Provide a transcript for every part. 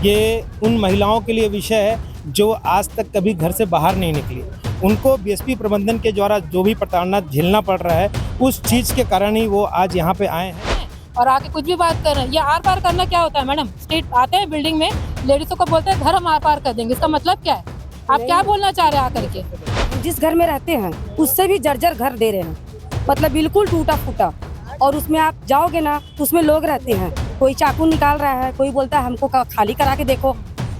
ये उन महिलाओं के लिए विषय है जो आज तक कभी घर से बाहर नहीं निकली। उनको बीएसपी प्रबंधन के द्वारा जो भी प्रताड़ना झेलना पड़ रहा है, उस चीज़ के कारण ही वो आज यहाँ पे आए हैं और आके कुछ भी बात कर रहे हैं। ये आर पार करना क्या होता है मैडम? स्ट्रीट आते हैं बिल्डिंग में, लेडीजों को बोलते हैं घर हम आर पार कर देंगे, इसका मतलब क्या है? आप क्या बोलना चाह रहे हैं आकर के? जिस घर में रहते हैं उससे भी जर्जर घर दे रहे हैं, मतलब बिल्कुल टूटा फूटा। और उसमें आप जाओगे ना तो उसमें लोग रहते हैं, कोई चाकू निकाल रहा है, कोई बोलता है हमको खाली करा के देखो।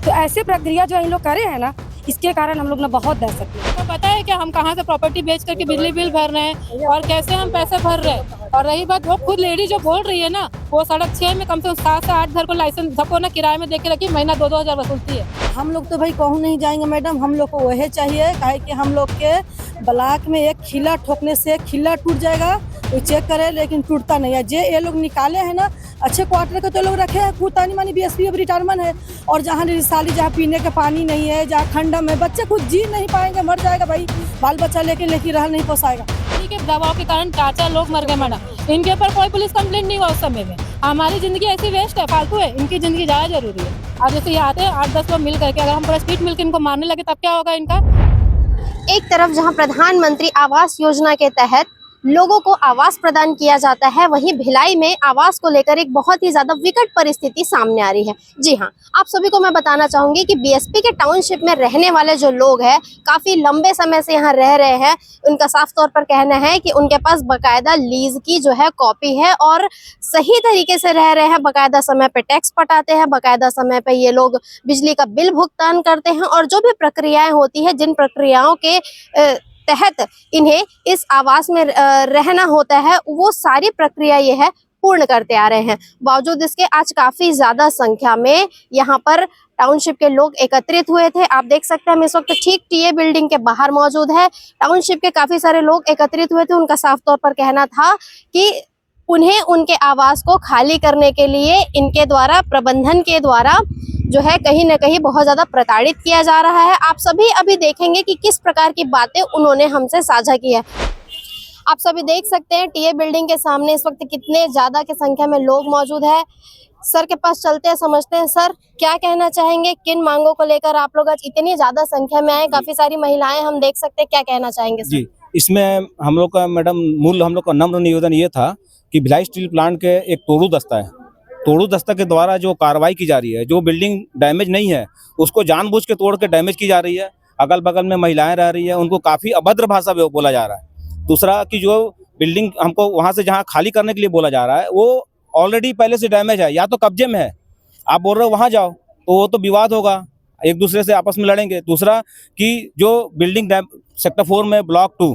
तो ऐसे प्रक्रिया जो इन लोग करे हैं ना, इसके कारण हम लोग ना बहुत दहशत में। तो पता है कि हम कहाँ से प्रॉपर्टी बेच करके बिजली बिल भर रहे हैं और कैसे हम पैसे भर रहे हैं। और रही बात वो खुद लेडी जो बोल रही है ना, वो सड़क 6 में कम से कम 7 से 8 घर को लाइसेंस सबको ना किराए में दे के रखी, महीना 2-2 हज़ार वसूलती है। हम लोग तो भाई कहूँ नहीं जाएंगे मैडम, हम लोग को वही चाहिए काहे कि हम लोग के ब्लॉक में एक खिला ठोकने से खिला टूट जाएगा, वो चेक करे लेकिन टूटता नहीं है। जे ये लोग निकाले हैं ना अच्छे क्वार्टर के, तो लोग रखे हैं खुद तानी मानी बीएसपी अब रिटायरमेंट है। और जहाँ रिसाली, जहाँ पीने का पानी नहीं है, जहाँ खंडम है, बच्चे खुद जी नहीं पाएंगे, मर जाएगा भाई, बाल बच्चा लेके रह नहीं पोसाएगा। के दबाव के कारण 4 लोग मर गए मैडम। इनके ऊपर कोई पुलिस कंप्लेंट नहीं हुआ उस समय में। हमारी जिंदगी ऐसी वेस्ट है, फालतू है, इनकी जिंदगी ज्यादा जरूरी है। अब जैसे ये आते हैं 8-10 लोग मिल करके, अगर हम पूरा स्पीड मिल के इनको मारने लगे तब क्या होगा इनका? एक तरफ जहां प्रधानमंत्री आवास योजना के तहत लोगों को आवास प्रदान किया जाता है, वहीं भिलाई में आवास को लेकर एक बहुत ही ज्यादा विकट परिस्थिति सामने आ रही है। जी हाँ, आप सभी को मैं बताना चाहूंगी कि बीएसपी के टाउनशिप में रहने वाले जो लोग हैं, काफी लंबे समय से यहाँ रह रहे हैं। उनका साफ तौर पर कहना है कि उनके पास बकायदा लीज की जो है कॉपी है और सही तरीके से रह रहे हैं, बकायदा समय पे टैक्स पटाते हैं, बकायदा समय पे ये लोग बिजली का बिल भुगतान करते हैं और जो भी प्रक्रियाएं होती है, जिन प्रक्रियाओं के तहत इन्हें इस आवास में रहना होता है, वो सारी प्रक्रिया ये है पूर्ण करते आ रहे हैं। बावजूद इसके आज काफी ज्यादा संख्या में यहाँ पर टाउनशिप के लोग एकत्रित हुए थे। आप देख सकते हैं हम इस वक्त ठीक टीए बिल्डिंग के बाहर मौजूद है। टाउनशिप के काफी सारे लोग एकत्रित हुए थे। उनका साफ तौर पर कहना था कि उन्हें उनके आवास को खाली करने के लिए इनके द्वारा, प्रबंधन के द्वारा जो है कहीं न कहीं बहुत ज्यादा प्रताड़ित किया जा रहा है। आप सभी अभी देखेंगे कि किस प्रकार की बातें उन्होंने हमसे साझा की है। आप सभी देख सकते हैं टीए बिल्डिंग के सामने इस वक्त कितने ज्यादा की संख्या में लोग मौजूद है। सर के पास चलते हैं, समझते हैं। सर, क्या कहना चाहेंगे, किन मांगों को लेकर आप लोग आज इतनी ज्यादा संख्या में आए? काफी सारी महिलाएं हम देख सकते हैं, क्या कहना चाहेंगे सर? जी, इसमें हम लोग का मैडम हम लोग का नम्र निवेदन ये था कि भिलाई स्टील प्लांट के एक तोड़ू दस्ता है, तोड़ू दस्ता के द्वारा जो कार्रवाई की जा रही है, जो बिल्डिंग डैमेज नहीं है उसको जानबूझ के तोड़ के डैमेज की जा रही है। अगल बगल में महिलाएं रह रही है, उनको काफ़ी अभद्र भाषा में बोला जा रहा है। दूसरा कि जो बिल्डिंग हमको वहाँ से जहाँ खाली करने के लिए बोला जा रहा है, वो ऑलरेडी पहले से डैमेज है, या तो कब्जे में है। आप बोल रहे हो वहाँ जाओ, तो वो तो विवाद होगा, एक दूसरे से आपस में लड़ेंगे। दूसरा कि जो बिल्डिंग सेक्टर 4 में ब्लॉक 2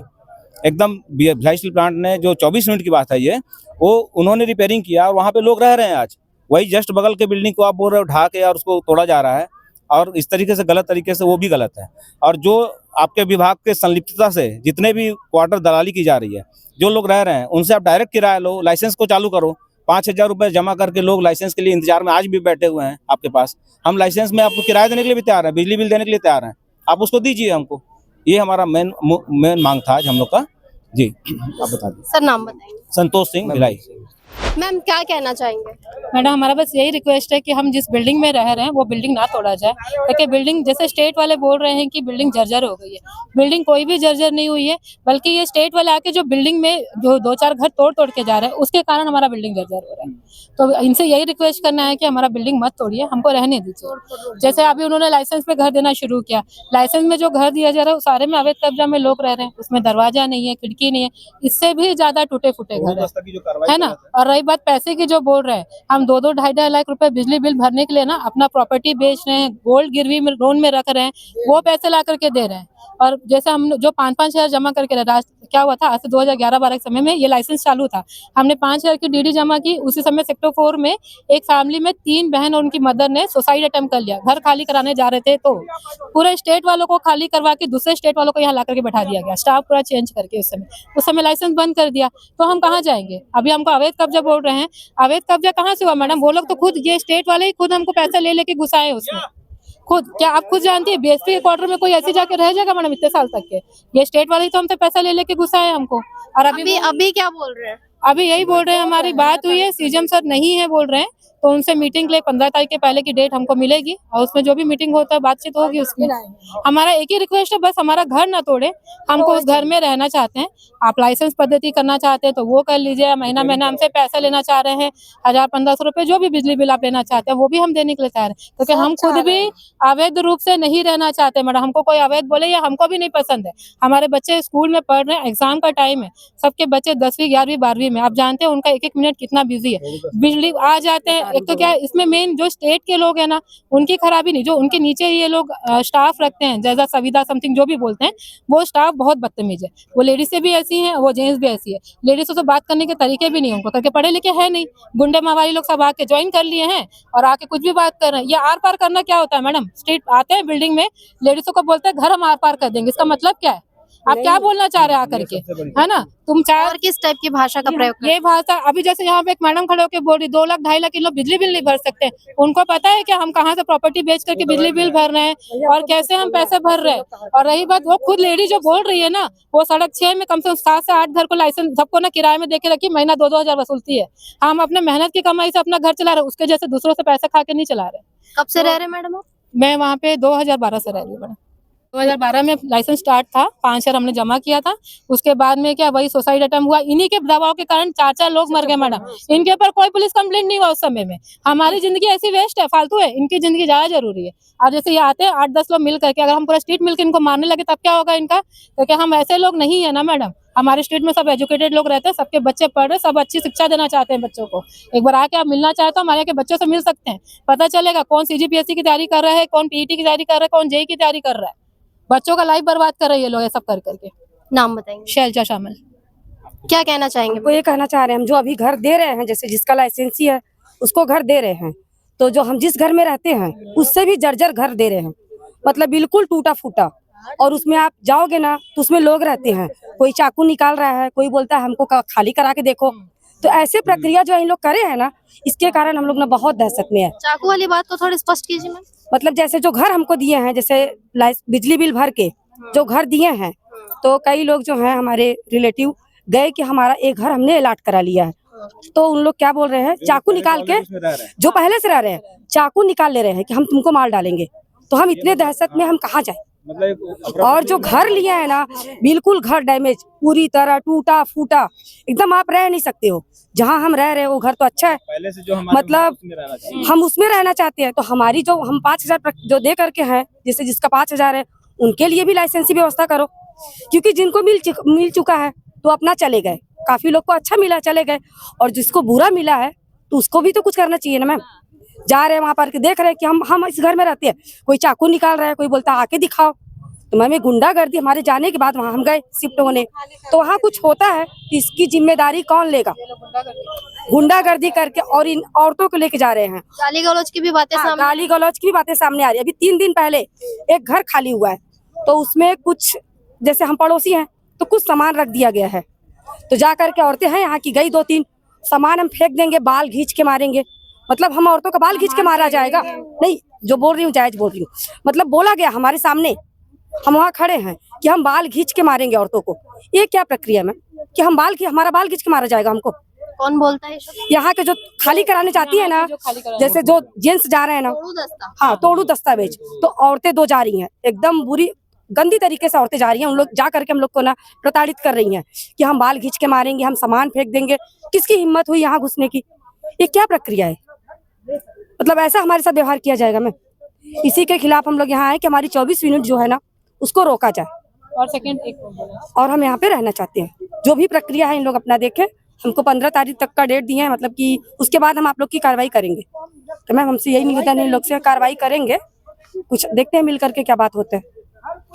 एकदम भिलाई स्टील प्लांट ने जो 24 यूनिट की बात है ये, वो उन्होंने रिपेयरिंग किया और वहाँ पे लोग रह रहे हैं आज। वही जस्ट बगल के बिल्डिंग को आप बोल रहे हो ढा के और उसको तोड़ा जा रहा है, और इस तरीके से गलत तरीके से, वो भी गलत है। और जो आपके विभाग के संलिप्तता से जितने भी क्वार्टर दलाली की जा रही है, जो लोग रह रहे हैं उनसे आप डायरेक्ट किराया लो, लाइसेंस को चालू करो। 5,000 रुपये जमा करके लोग लाइसेंस के लिए इंतजार में आज भी बैठे हुए हैं आपके पास। हम लाइसेंस में आपको किराया देने के लिए भी तैयार हैं, बिजली बिल देने के लिए तैयार हैं, आप उसको दीजिए हमको। ये हमारा मेन मांग था आज हम लोग का। जी, आप बता दीजिए। सर, नाम बताएंगे। संतोष सिंह, भिलाई। मैम, क्या कहना चाहेंगे? मैडम, हमारा बस यही रिक्वेस्ट है कि हम जिस बिल्डिंग में रह रहे हैं वो बिल्डिंग ना तोड़ा जाए, क्योंकि बिल्डिंग जैसे स्टेट वाले बोल रहे हैं कि बिल्डिंग जर्जर हो गई है, बिल्डिंग कोई भी जर्जर नहीं हुई है, बल्कि ये स्टेट वाले आके जो बिल्डिंग में जो 2-4 घर तोड़ के जा रहे हैं, उसके कारण हमारा बिल्डिंग जर्जर हो रहा है। तो इनसे यही रिक्वेस्ट करना है कि हमारा बिल्डिंग मत तोड़िए, हमको रहने दीजिए। जैसे अभी उन्होंने लाइसेंस पे घर देना शुरू किया, लाइसेंस में जो घर दिया जा रहा है सारे में अवैध कब्जा में लोग रह रहे हैं, उसमें दरवाजा नहीं है, खिड़की नहीं है, इससे भी ज्यादा टूटे फूटे घर है ना। और रही बात पैसे की, जो बोल रहे हैं हम 2-2, 2.5 लाख रुपए बिजली बिल भरने के लिए ना अपना प्रॉपर्टी बेच रहे हैं, गोल्ड गिरवी में लोन में रख रहे हैं, वो पैसे ला करके दे रहे हैं। और जैसे हम जो 5-5 हज़ार जमा करके क्या हुआ था, आज से 2011-12 के समय में ये लाइसेंस चालू था, हमने 5 हज़ार की डीडी जमा की। उसी समय सेक्टर 4 में एक फैमिली में 3 बहन और उनकी मदर ने सुसाइड अटेम्प्ट कर लिया, घर खाली कराने जा रहे थे, तो पूरे स्टेट वालों को खाली करवा के दूसरे स्टेट वालों को यहाँ ला करके बैठा दिया गया, स्टाफ पूरा चेंज करके। उस समय लाइसेंस बंद कर दिया, तो हम कहाँ जाएंगे? अभी हमको अवैध कब्जा बोल रहे हैं, अवैध कब्जा कहाँ से हुआ मैडम? वो लोग तो खुद, ये स्टेट वाले ही खुद हमको पैसा ले लेके घुसाए उसमें खुद। क्या आप खुद जानती है बीएसपी के क्वार्टर में कोई ऐसे जाके रह जाएगा मैडम इतने साल तक के? ये स्टेट वाले ही तो हमसे पैसा ले लेके घुसाए हमको। और अभी अभी क्या बोल रहे हैं? अभी यही बोल रहे हैं, हमारी बात हुई है, सीएम सर नहीं है बोल रहे हैं, तो उनसे मीटिंग के लिए 15 तारीख के पहले की डेट हमको मिलेगी और उसमें जो भी मीटिंग होता है बातचीत होगी उसमें। हमारा एक ही रिक्वेस्ट है, बस हमारा घर ना तोड़े, हमको उस घर में रहना चाहते हैं। आप लाइसेंस पद्धति करना चाहते हैं तो वो कर लीजिए, महीना महीना हमसे पैसा लेना चाह रहे हैं 1000-1500 रुपए, जो भी बिजली बिल आप लेना चाहते हैं वो भी हम देने के लिए तैयार हैं, क्योंकि हम खुद भी अवैध रूप से नहीं रहना चाहते मैडम। हमको कोई अवैध बोले या हमको भी नहीं पसंद है। हमारे बच्चे स्कूल में पढ़ रहे हैं, एग्जाम का टाइम है, सबके बच्चे 10वीं 11वीं 12वीं में, आप जानते हैं उनका एक एक मिनट कितना बिजी है। बिजली आ जाते हैं, एक तो क्या है इसमें मेन जो स्टेट के लोग हैं ना उनकी खराबी नहीं, जो उनके नीचे ये लोग स्टाफ रखते हैं जैसा सविता समथिंग जो भी बोलते हैं, वो स्टाफ बहुत बदतमीज है। वो लेडीज से भी ऐसी हैं, वो जेंट्स भी ऐसी है। लेडीज से बात करने के तरीके भी नहीं उनको, करके पढ़े लिखे है नहीं, गुंडे मावाली लोग सब आके ज्वाइन कर लिए हैं और आके कुछ भी बात कर रहे हैं। ये आर पार करना क्या होता है मैडम? स्ट्रीट आते हैं बिल्डिंग में, लेडीजों को बोलते हैं घर हम आर पार कर देंगे, इसका मतलब क्या है? आप क्या बोलना चाह रहे हैं आकर के, है ना? तुम चाहे और किस टाइप की भाषा का प्रयोग ये भाषा अभी जैसे यहाँ पे एक मैडम खड़े होकर बोल रही 2 लाख 2.5 लाख लोग बिजली बिल नहीं भर सकते। उनको पता है कि हम कहाँ से प्रॉपर्टी बेच करके बिजली बिल भर रहे हैं और कैसे हम पैसे भर रहे हैं। और रही बात वो खुद लेडी जो बोल रही है ना, वो सड़क 6 में कम से कम 7 से 8 घर को लाइसेंस सबको ना किराए में देके रखी, महीना 2-2 हजार वसूलती है। हम अपने मेहनत की कमाई से अपना घर चला रहे, उसके जैसे दूसरों से पैसा खा के नहीं चला रहे। कब से रह रहे हैं मैडम आप? मैं वहाँ पे 2012 से रह रही हूँ मैडम। 2012 में लाइसेंस स्टार्ट था, 5 शेयर हमने जमा किया था। उसके बाद में क्या वही सुसाइड अटेम्प्ट हुआ, इन्हीं के दबाव के कारण 4 लोग मर गए मैडम। इनके ऊपर कोई पुलिस कंप्लेंट नहीं हुआ उस समय में। हमारी जिंदगी ऐसी वेस्ट है, फालतू है, इनकी जिंदगी ज्यादा जरूरी है। अब जैसे ये आते हैं 8-10 लोग मिल करके, अगर हम पूरा स्ट्रीट मिलकर इनको मारने लगे तब क्या होगा इनका? क्योंकि हम ऐसे लोग नहीं है ना मैडम। हमारे स्ट्रीट में सब एजुकेटेड लोग रहते हैं, सबके बच्चे पढ़ रहे, सब अच्छी शिक्षा देना चाहते हैं बच्चों को। एक बार आके आप मिलना चाहे तो हमारे के बच्चों से मिल सकते हैं, पता चलेगा कौन सीजीपीएससी की तैयारी कर रहा है, कौन पीईटी की तैयारी कर रहा है, कौन जेई की तैयारी कर रहा है। बच्चों का लाइफ बर्बाद कर रहे हैं ये लोग, ये सब कर करके। नाम बताएंगे? शैलजा शामिल। क्या कहना चाहेंगे? वो ये कहना चाह रहे हैं, हम जो अभी घर दे रहे हैं, जैसे जिसका लाइसेंसी है उसको घर दे रहे हैं, तो जो हम जिस घर में रहते हैं उससे भी जर्जर घर दे रहे हैं, मतलब बिल्कुल टूटा फूटा। और उसमें आप जाओगे ना तो उसमें लोग रहते हैं, कोई चाकू निकाल रहा है, कोई बोलता है हमको खाली करा के देखो। तो ऐसे प्रक्रिया जो इन लोग करे हैं ना, इसके कारण हम लोग ना बहुत दहशत में है। चाकू वाली बात को थोड़ी स्पष्ट कीजिए मैम। मतलब जैसे जो घर हमको दिए हैं, जैसे बिजली बिल भर के जो घर दिए हैं, तो कई लोग जो हैं हमारे रिलेटिव गए कि हमारा एक घर हमने अलॉट करा लिया है, तो उन लोग क्या बोल रहे हैं, चाकू निकाल के, जो पहले से रह रहे हैं चाकू निकाल ले रहे हैं कि हम तुमको मार डालेंगे। तो हम इतने दहशत में हम कहाँ जाए? और जो घर लिया है ना, बिल्कुल घर डैमेज, पूरी तरह टूटा फूटा, एकदम आप रह नहीं सकते हो। जहाँ हम रह रहे हैं वो घर तो अच्छा है, पहले से जो मतलब हम उसमें रहना चाहते हैं। तो हमारी जो हम 5000 जो दे करके हैं, जैसे जिसका 5000 है उनके लिए भी लाइसेंस की व्यवस्था करो, क्योंकि जिनको मिल चुका है तो अपना चले गए, काफी लोग को अच्छा मिला चले गए, और जिसको बुरा मिला है तो उसको भी तो कुछ करना चाहिए ना मैम। जा रहे हैं वहाँ पर देख रहे हैं कि हम इस घर में रहते हैं, कोई चाकू निकाल रहा है, कोई बोलता है आके दिखाओ। तो मैम गुंडागर्दी, हमारे जाने के बाद वहाँ हम गए शिफ्ट होने, तो वहाँ कुछ होता है तो इसकी जिम्मेदारी कौन लेगा? गुंडागर्दी करके और इन औरतों को लेके जा रहे हैं। गाली गलौज की भी बातें सामने, गाली गलौज की भी बातें सामने आ रही है। अभी 3 दिन पहले एक घर खाली हुआ है, तो उसमें कुछ, जैसे हम पड़ोसी हैं तो कुछ सामान रख दिया गया है, तो जा करके औरतें हैं यहाँ की गई 2-3, सामान हम फेंक देंगे, बाल खींच के मारेंगे। मतलब हम औरतों का बाल खींच के मारा जाएगा? नहीं, जो बोल रही हूँ जायज बोल रही हूँ, मतलब बोला गया हमारे सामने, हम वहाँ खड़े हैं कि हम बाल खींच के मारेंगे औरतों को। ये क्या प्रक्रिया में कि हम हमारा बाल खींच के मारा जाएगा हमको? कौन बोलता है? यहाँ के जो खाली कराने चाहती है ना, जैसे जो जेंट्स जा रहे हैं ना, हाँ तोड़ू दस्तावेज, तो औरतें 2 जा रही हैं, एकदम बुरी गंदी तरीके से औरतें जा रही हैं। उन लोग जा करके हम लोग को ना प्रताड़ित कर रही हैं कि हम बाल खींच के मारेंगे, हम सामान फेंक देंगे। किसकी हिम्मत हुई यहाँ घुसने की? ये क्या प्रक्रिया है? मतलब ऐसा हमारे साथ व्यवहार किया जाएगा मैम? इसी के खिलाफ हम लोग यहाँ आए कि हमारी 24 यूनिट जो है ना उसको रोका जाए, और हम यहाँ पे रहना चाहते हैं। जो भी प्रक्रिया है इन लोग अपना देखें, हमको 15 तारीख तक का डेट दिए हैं, मतलब कि उसके बाद हम आप लोग की कार्रवाई करेंगे। तो मैम हमसे यही निवेदन है, इन लोग से कार्रवाई करेंगे, कुछ देखते हैं मिल करके क्या बात होता है।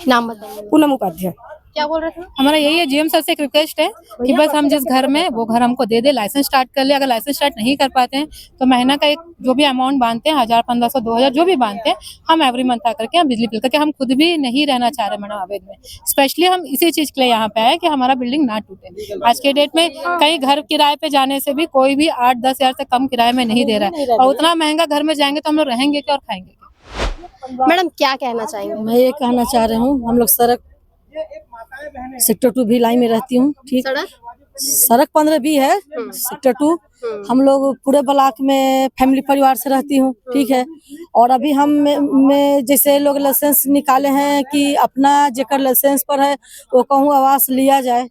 नाम बताइए? पूनम उपाध्याय। क्या बोल रहे थे? हमारा यही है, जीएम सर से एक रिक्वेस्ट है कि बस हम जिस घर में, वो घर हमको दे दे, लाइसेंस स्टार्ट कर ले। अगर लाइसेंस स्टार्ट नहीं कर पाते हैं तो महीना का एक जो भी अमाउंट बांधते हैं, 1000, 1500, 2000 जो भी बांधते हैं, हम एवरी मंथ आकर के हम बिजली बिल करके, हम खुद भी नहीं रहना चाह रहे मैडम अवैध में। स्पेशली हम इसी चीज के लिए यहाँ पे आए कि हमारा बिल्डिंग ना टूटे। आज के डेट में कहीं घर किराए पे जाने से भी कोई भी 8-10 हजार से कम किराए में नहीं दे रहा है, और उतना महंगा घर में जाएंगे तो हम लोग रहेंगे क्या और खाएंगे क्या? मैडम क्या कहना चाहेंगे? मैं ये कहना चाह रही हूँ, हम लोग सड़क सेक्टर 2 भिलाई में रहती हूँ, ठीक, सड़क सड़क 15B है, सेक्टर 2। हम लोग पूरे ब्लॉक में फैमिली परिवार से रहती हूँ, ठीक है। और अभी हम में जैसे लोग लाइसेंस निकाले हैं कि अपना जेकर लाइसेंस पर है वो कहूँ आवास लिया जाए,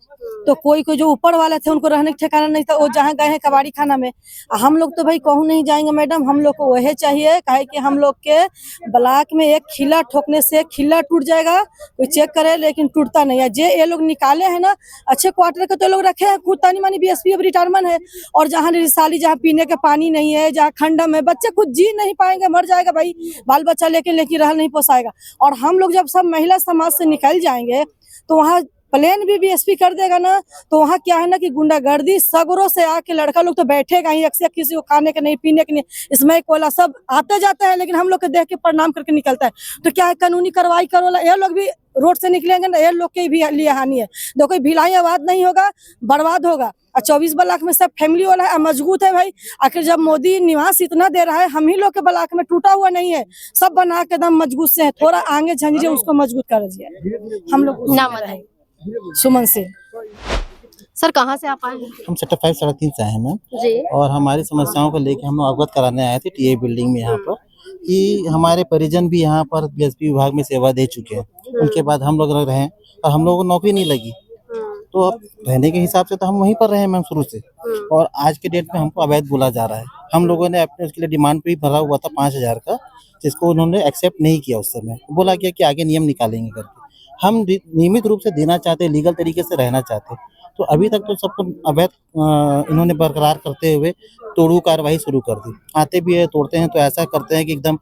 तो कोई जो ऊपर वाले थे उनको रहने का ठिकाना नहीं था, वो जहाँ गए हैं कबाड़ी खाना में। हम लोग तो भाई कहूँ नहीं जाएंगे मैडम, हम लोग को वही चाहिए, काहे कि हम लोग के ब्लॉक में एक खिला ठोकने से एक खिला टूट जाएगा, कोई चेक करे लेकिन टूटता नहीं है। जे ये लोग निकाले हैं ना अच्छे क्वार्टर के तो लोग रखे हैं, खुद तानी मानी BSP अब रिटायरमेंट है, और जहाँ रिसाली जहाँ पीने के पानी नहीं है, जहाँ खंडम है, बच्चे खुद जी नहीं पाएंगे, मर जाएगा भाई, बाल बच्चा लेके रह नहीं पोसाएगा। और हम लोग जब सब महिला समाज से निकल जाएंगे तो वहाँ प्लेन भी BSP कर देगा ना, तो वहाँ क्या है ना कि गुंडागर्दी सगरों से आके लड़का लोग तो बैठेगा ही, अक्सर किसी को खाने के नहीं पीने के नहीं, इसमें कोला सब आते जाते हैं, लेकिन हम लोग को देख के प्रणाम करके निकलता है। तो क्या है, कानूनी कार्रवाई करो, ये लोग भी रोड से निकलेंगे ना, ये लोग के भी लिए हानि है। देखो भिलाई आबाद नहीं होगा, बर्बाद होगा। और 24 ब्लॉक में सब फैमिली वाला है, मजबूत है भाई। आखिर जब मोदी निवास इतना दे रहा है, हम ही लोग के ब्लॉक में टूटा हुआ नहीं है, सब बना के एकदम मजबूत से है, थोड़ा आगे झंझिए उसको मजबूत कर दीजिए। हम लोग नाम बताइए। सुमन से। सर कहाँ से आप आए हैं? हम सेक्टर 5 3.5 से आए हैं मैम, जी। और हमारी समस्याओं को लेकर हम अवगत कराने आए थे टीए बिल्डिंग में यहाँ पर, कि हमारे परिजन भी यहाँ पर BSP विभाग में सेवा दे चुके हैं। उनके बाद हम लोग रह रहे हैं और हम लोगों को नौकरी नहीं लगी, तो अब रहने के हिसाब से तो हम वहीं पर रहे मैम शुरू से। और आज के डेट में हमको अवैध बोला जा रहा है। हम लोगों ने अपने उसके लिए डिमांड भी भरा हुआ था 5,000 का, जिसको उन्होंने एक्सेप्ट नहीं किया। उस समय बोला गया कि आगे नियम निकालेंगे करके। हम नियमित रूप से देना चाहते, लीगल तरीके से रहना चाहते, तो अभी तक तो सबको अवैध इन्होंने बरकरार करते हुए तोड़ू कार्रवाई शुरू कर दी। आते भी है, तोड़ते हैं तो ऐसा करते हैं कि एकदम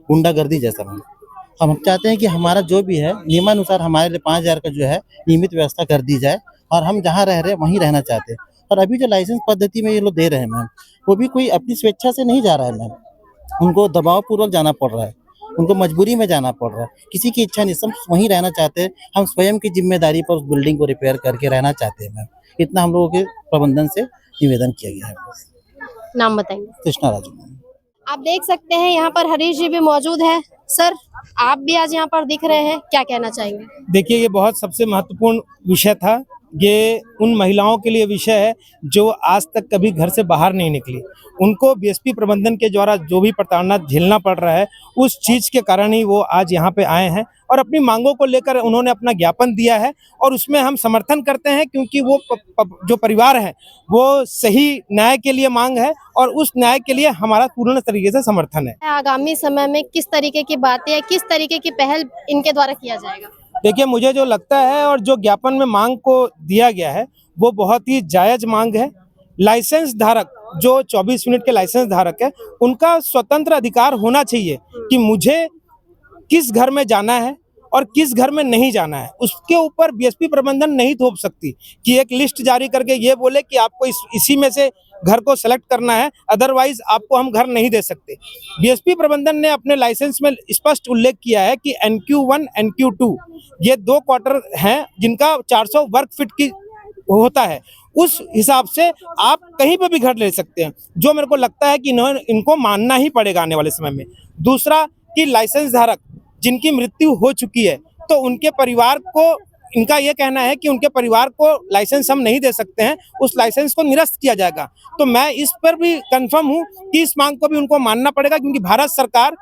गुंडागर्दी जैसा। हम चाहते हैं कि हमारा जो भी है नियमानुसार हमारे लिए 5,000 का जो है नियमित व्यवस्था कर दी जाए, और हम जहाँ रह रहे हैं वहीं रहना चाहते हैं। और अभी जो लाइसेंस पद्धति में ये लोग दे रहे हैं मैम, वो भी कोई अपनी स्वेच्छा से नहीं जा रहा है मैम, उनको दबाव पूर्वक जाना पड़ रहा है, उनको मजबूरी में जाना पड़ रहा है, किसी की इच्छा नहीं, सब वहीं रहना चाहते हैं। हम स्वयं की जिम्मेदारी पर उस बिल्डिंग को रिपेयर करके रहना चाहते हैं मैम। इतना हम लोगों के प्रबंधन से निवेदन किया गया है। नाम बताएंगे। कृष्णा राजू। आप देख सकते हैं यहाँ पर हरीश जी भी मौजूद है। सर आप भी आज यहाँ पर दिख रहे हैं, क्या कहना चाहेंगे? देखिए, ये बहुत सबसे महत्वपूर्ण विषय था। ये उन महिलाओं के लिए विषय है जो आज तक कभी घर से बाहर नहीं निकली। उनको BSP प्रबंधन के द्वारा जो भी प्रताड़ना झेलना पड़ रहा है, उस चीज़ के कारण ही वो आज यहाँ पे आए हैं और अपनी मांगों को लेकर उन्होंने अपना ज्ञापन दिया है, और उसमें हम समर्थन करते हैं, क्योंकि वो जो परिवार है वो सही न्याय के लिए मांग है, और उस न्याय के लिए हमारा पूर्ण तरीके से समर्थन है। आगामी समय में किस तरीके की बातें या किस तरीके की पहल इनके द्वारा किया जाएगा? देखिए, मुझे जो लगता है और जो ज्ञापन में मांग को दिया गया है वो बहुत ही जायज मांग है। लाइसेंस धारक जो 24 मिनट के लाइसेंस धारक है, उनका स्वतंत्र अधिकार होना चाहिए कि मुझे किस घर में जाना है और किस घर में नहीं जाना है। उसके ऊपर BSP प्रबंधन नहीं थोप सकती कि एक लिस्ट जारी करके ये बोले कि आपको इसी में से घर को सेलेक्ट करना है, अदरवाइज आपको हम घर नहीं दे सकते। BSP प्रबंधन ने अपने लाइसेंस में स्पष्ट उल्लेख किया है कि NQ1 NQ2 ये 2 क्वार्टर हैं जिनका 400 वर्ग फीट की होता है। उस हिसाब से आप कहीं पे भी घर ले सकते हैं, जो मेरे को लगता है कि इनको मानना ही पड़ेगा आने वाले समय में। दूसरा कि लाइसेंस धारक जिनकी मृत्यु हो चुकी है, तो उनके परिवार को, इनका ये कहना है कि उनके परिवार को लाइसेंस हम नहीं दे सकते हैं, उस लाइसेंस को निरस्त किया जाएगा। तो मैं इस पर भी कंफर्म हूँ कि इस मांग को भी उनको मानना पड़ेगा, क्योंकि भारत सरकार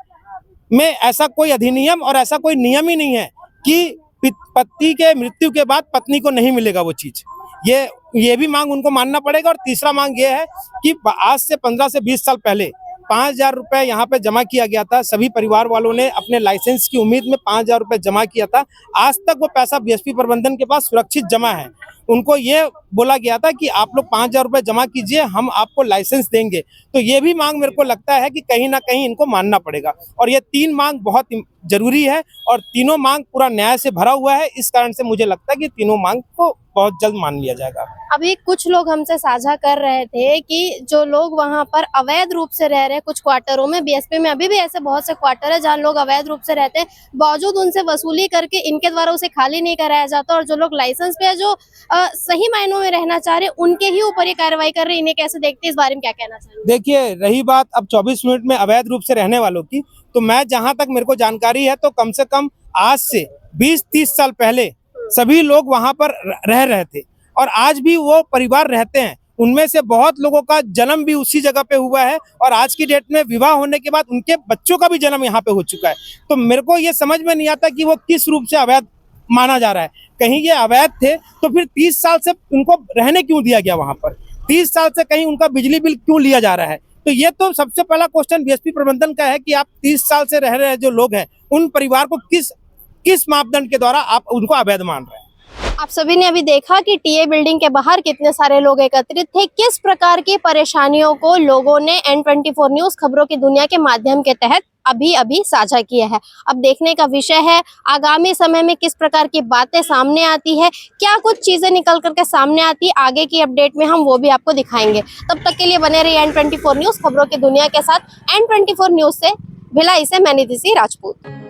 में ऐसा कोई अधिनियम और ऐसा कोई नियम ही नहीं है कि पति के मृत्यु के बाद पत्नी को नहीं मिलेगा वो चीज़। ये भी मांग उनको मानना पड़ेगा। और तीसरा मांग ये है कि आज से 15 से 20 साल पहले 5,000 रुपये यहाँ पे जमा किया गया था। सभी परिवार वालों ने अपने लाइसेंस की उम्मीद में 5,000 रुपये जमा किया था। आज तक वो पैसा BSP प्रबंधन के पास सुरक्षित जमा है। उनको ये बोला गया था कि आप लोग 5,000 रुपये जमा कीजिए, हम आपको लाइसेंस देंगे। तो ये भी मांग मेरे को लगता है कि कहीं ना कहीं इनको मानना पड़ेगा। और ये 3 मांग बहुत जरूरी है, और तीनों मांग पूरा न्याय से भरा हुआ है। इस कारण से मुझे लगता है कि तीनों मांग को बहुत जल्द मान लिया जाएगा। अभी कुछ लोग हमसे साझा कर रहे थे कि जो लोग वहां पर अवैध रूप से रह रहे हैं कुछ क्वार्टरों में, BSP में अभी भी ऐसे बहुत से क्वार्टर है जहां लोग अवैध रूप से रहते हैं, बावजूद उनसे वसूली करके इनके द्वारा उसे खाली नहीं कराया जाता। और जो लोग लाइसेंस पे है, जो सही मायनों में रहना चाह रहे, उनके ही ऊपर ये कार्रवाई कर रहे हैं। इन्हें कैसे देखते हैं, इस बारे में क्या कहना चाहिए? देखिए, रही बात अब 24 मिनट में अवैध रूप से रहने वालों की, तो मैं जहां तक मेरे को जानकारी है, तो कम से कम आज से 20-30 साल पहले सभी लोग वहां पर रह रहे थे। और आज भी वो परिवार रहते हैं। उनमें से बहुत लोगों का जन्म भी उसी जगह पे हुआ है और आज की डेट में विवाह होने के बाद उनके बच्चों का भी जन्म यहाँ पे हो चुका है। तो मेरे को ये समझ में नहीं आता कि वो किस रूप से अवैध माना जा रहा है। कहीं ये अवैध थे तो फिर 30 साल से उनको रहने क्यों दिया गया वहां पर? 30 साल से कहीं उनका बिजली बिल क्यों लिया जा रहा है? तो ये तो सबसे पहला क्वेश्चन बीएसपी प्रबंधन का है कि आप 30 साल से रह रहे जो लोग हैं उन परिवार को किस मापदंड के द्वारा आप उनको अवैध मान रहे हैं। आप सभी ने अभी देखा कि टीए बिल्डिंग के बाहर कितने सारे लोग एकत्रित थे, किस प्रकार की परेशानियों को लोगों ने N24 न्यूज खबरों की दुनिया के माध्यम के तहत अभी साझा किया है। अब देखने का विषय है आगामी समय में किस प्रकार की बातें सामने आती है, क्या कुछ चीजें निकल करके सामने आती है। आगे की अपडेट में हम वो भी आपको दिखाएंगे। तब तक के लिए बने रहिए N24 न्यूज खबरों की दुनिया के साथ। N24 न्यूज से भिलाई से मैं निधि सिंह राजपूत।